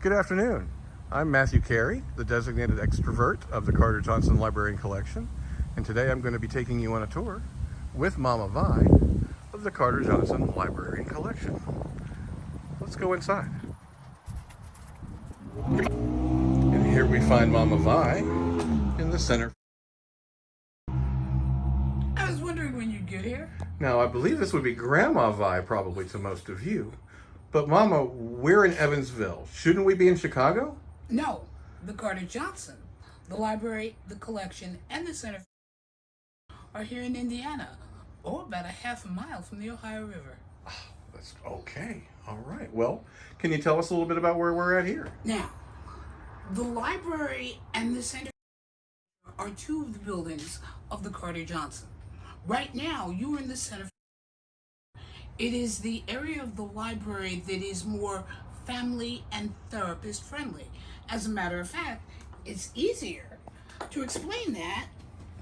Good afternoon. I'm Matthew Carey, the designated extrovert of the Carter Johnson Library and Collection, and today I'm going to be taking you on a tour with Mama Vi of the Carter Johnson Library and Collection. Let's go inside. And here we find Mama Vi in the center. I was wondering when you'd get here. Now, I believe this would be Grandma Vi probably to most of you. But Mama, we're in Evansville. Shouldn't we be in Chicago? No, the Carter Johnson, the library, the collection, and the center are here in Indiana, or about a half a mile from the Ohio River. Oh, that's okay. All right. Well, can you tell us a little bit about where we're at here? Now, the library and the center are two of the buildings of the Carter Johnson. Right now, you are in the center. It is the area of the library that is more family and therapist friendly. As a matter of fact, it's easier to explain that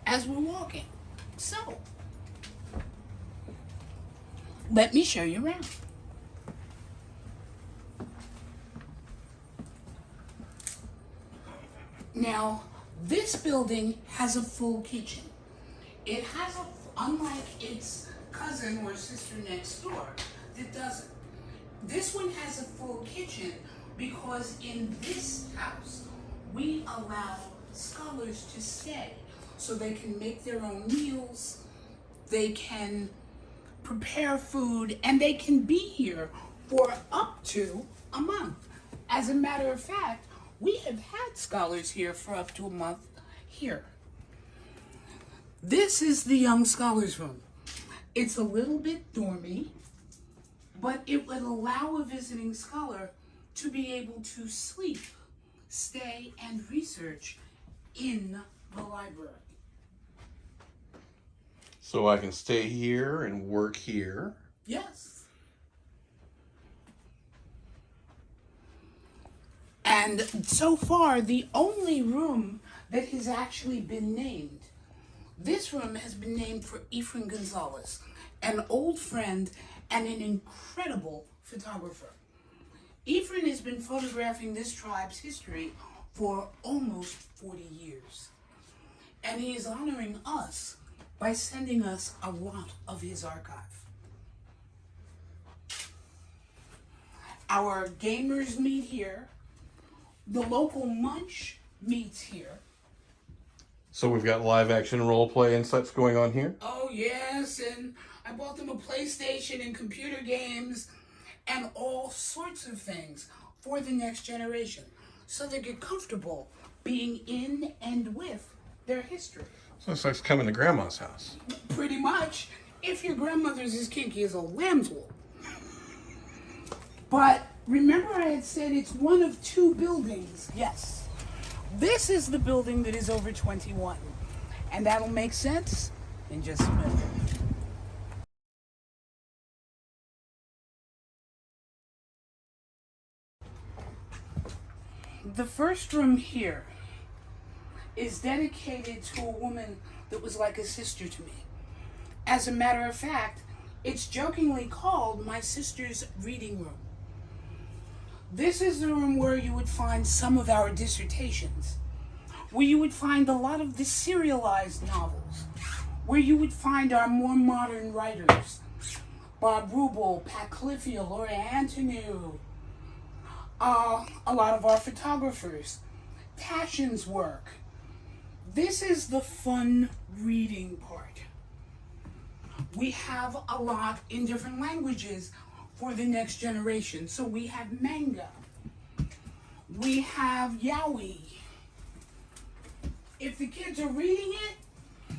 as we're walking. So, let me show you around. Now, this building has a full kitchen. It has unlike its cousin or sister next door that doesn't. This one has a full kitchen because in this house we allow scholars to stay so they can make their own meals, they can prepare food, and they can be here for up to a month. As a matter of fact, we have had scholars here for up to a month here. This is the young scholars room. It's a little bit dormy, but it would allow a visiting scholar to be able to sleep, stay, and research in the library. So I can stay here and work here. Yes. And so far, the only room that has actually been named, this room has been named for Ephraim Gonzalez, an old friend and an incredible photographer. Ephraim has been photographing this tribe's history for almost 40 years. And he is honoring us by sending us a lot of his archive. Our gamers meet here. The local munch meets here. So we've got live action role play and such going on here? Oh yes, and I bought them a PlayStation and computer games and all sorts of things for the next generation so they get comfortable being in and with their history. So it's like coming to Grandma's house. Pretty much, if your grandmother's as kinky as a lamb's wool. But remember I had said it's one of two buildings. Yes. This is the building that is over 21. And that'll make sense in just a minute. The first room here is dedicated to a woman that was like a sister to me. As a matter of fact, it's jokingly called my sister's reading room. This is the room where you would find some of our dissertations, where you would find a lot of the serialized novels, where you would find our more modern writers, Bob Rubel, Pat Cliffield, Laura Antonou, a lot of our photographers, Tashin's work. This is the fun reading part. We have a lot in different languages for the next generation. So we have manga. We have yaoi. If the kids are reading it,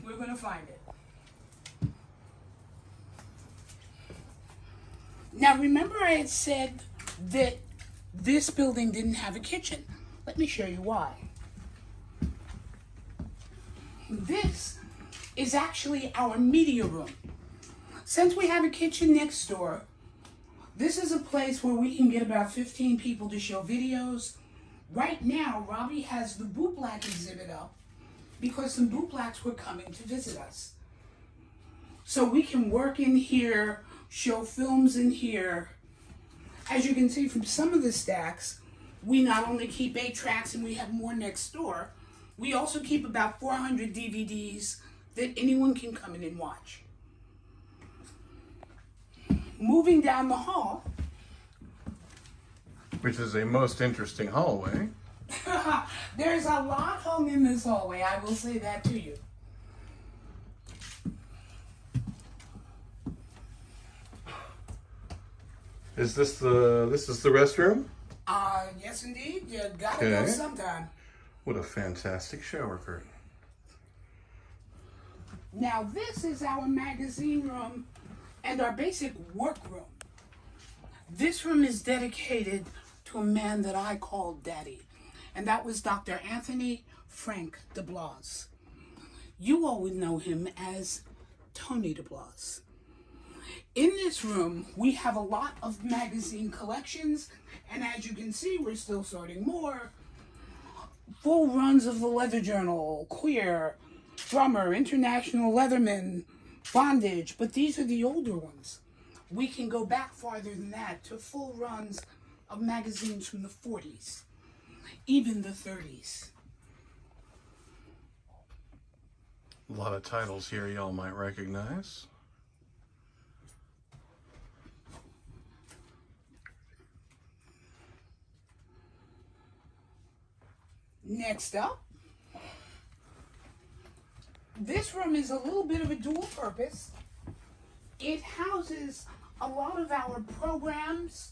we're going to find it. Now remember I had said that this building didn't have a kitchen. Let me show you why. This is actually our media room. Since we have a kitchen next door, this is a place where we can get about 15 people to show videos. Right now, Robbie has the Bootblack exhibit up because some Bootblacks were coming to visit us. So we can work in here, show films in here. As you can see from some of the stacks, We not only keep 8 tracks and we have more next door, we also keep about 400 DVDs that anyone can come in and watch. Moving down the hall, which is a most interesting hallway. there's a lot hung in this hallway, I will say that to you. Is this the restroom? Yes indeed, you gotta go sometime. What a fantastic shower curtain. Now this is our magazine room and our basic work room. This room is dedicated to a man that I called Daddy, and that was Dr. Anthony Frank DeBlas. You all would know him as Tony DeBlas. In this room, we have a lot of magazine collections, and as you can see, we're still sorting more. Full runs of the Leather Journal, Queer, Drummer, International Leatherman, Bondage, but these are the older ones. We can go back farther than that to full runs of magazines from the 40s, even the 30s. A lot of titles here y'all might recognize. Next up, this room is a little bit of a dual purpose. It houses a lot of our programs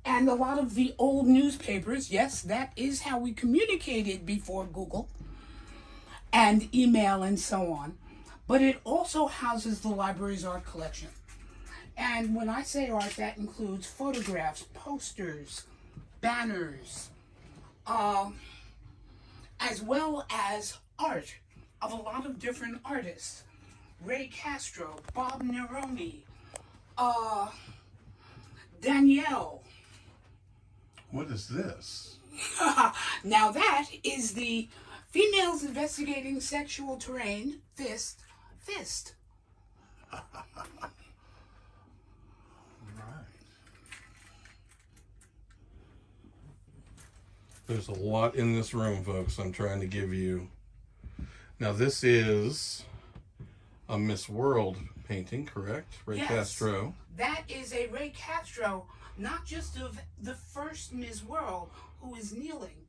and a lot of the old newspapers. Yes, that is how we communicated before Google and email and so on. But it also houses the library's art collection. And when I say art, that includes photographs, posters, banners, as well as art of a lot of different artists. Ray Castro, Bob Neroni, Danielle. What is this? Now that is the Females Investigating Sexual Terrain, Fist. Right. There's a lot in this room, folks. I'm trying to give you. Now this is a Miss World painting, correct? Ray Castro. That is a Ray Castro, not just of the first Miss World, who is kneeling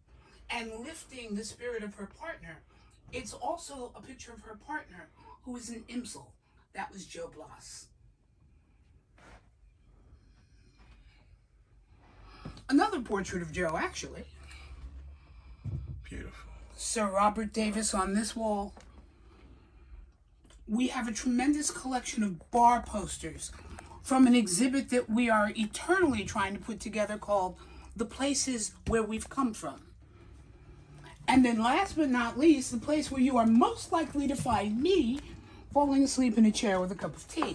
and lifting the spirit of her partner. It's also a picture of her partner, who is an Imsel. That was Joe Bloss. Another portrait of Joe, actually. Beautiful. Sir Robert Davis on this wall. We have a tremendous collection of bar posters from an exhibit that we are eternally trying to put together called The Places Where We've Come From. And then last but not least, the place where you are most likely to find me falling asleep in a chair with a cup of tea.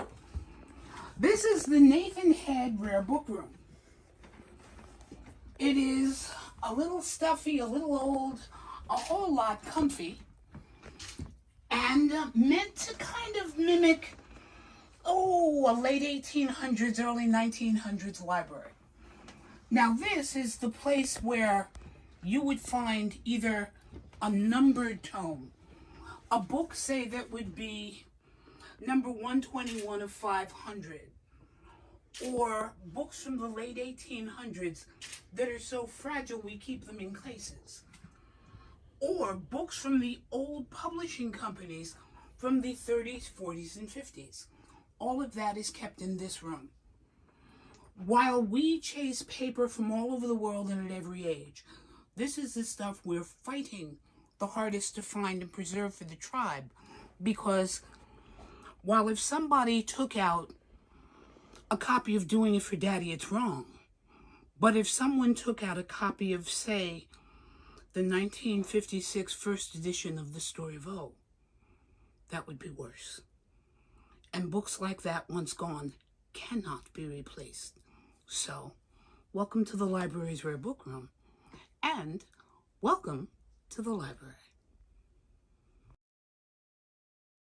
This is the Nathan Head Rare Book Room. It is a little stuffy, a little old, a whole lot comfy, and meant to kind of mimic, a late 1800s, early 1900s library. Now this is the place where you would find either a numbered tome, a book, say, that would be number 121 of 500, or books from the late 1800s that are so fragile we keep them in cases, or books from the old publishing companies from the 30s, 40s, and 50s. All of that is kept in this room. While we chase paper from all over the world and at every age, this is the stuff we're fighting the hardest to find and preserve for the tribe, because while if somebody took out a copy of Doing It for Daddy, it's wrong. But if someone took out a copy of, say, the 1956 first edition of The Story of O, that would be worse. And books like that, once gone, cannot be replaced. So, welcome to the library's Rare Book Room, and welcome to the library.